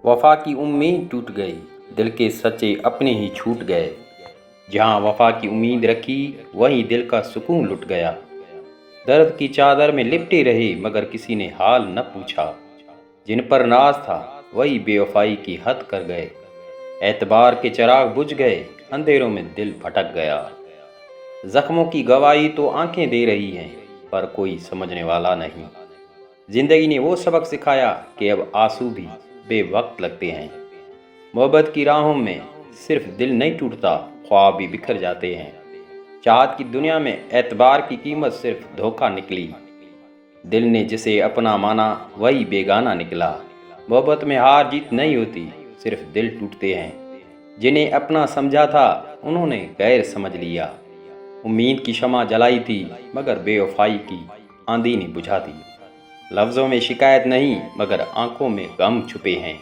وفا کی امید ٹوٹ گئی، دل کے سچے اپنے ہی چھوٹ گئے۔ جہاں وفا کی امید رکھی وہیں دل کا سکون لٹ گیا۔ درد کی چادر میں لپٹے رہے مگر کسی نے حال نہ پوچھا۔ جن پر ناز تھا وہی بے وفائی کی حد کر گئے۔ اعتبار کے چراغ بجھ گئے، اندھیروں میں دل بھٹک گیا۔ زخموں کی گواہی تو آنکھیں دے رہی ہیں پر کوئی سمجھنے والا نہیں۔ زندگی نے وہ سبق سکھایا کہ اب آنسو بھی بے وقت لگتے ہیں۔ محبت کی راہوں میں صرف دل نہیں ٹوٹتا، خواب بھی بکھر جاتے ہیں۔ چاہت کی دنیا میں اعتبار کی قیمت صرف دھوکہ نکلی۔ دل نے جسے اپنا مانا وہی بیگانہ نکلا۔ محبت میں ہار جیت نہیں ہوتی، صرف دل ٹوٹتے ہیں۔ جنہیں اپنا سمجھا تھا انہوں نے غیر سمجھ لیا۔ امید کی شمع جلائی تھی مگر بے وفائی کی آندھی نے بجھا دی۔ لفظوں میں شکایت نہیں مگر آنکھوں میں غم چھپے ہیں۔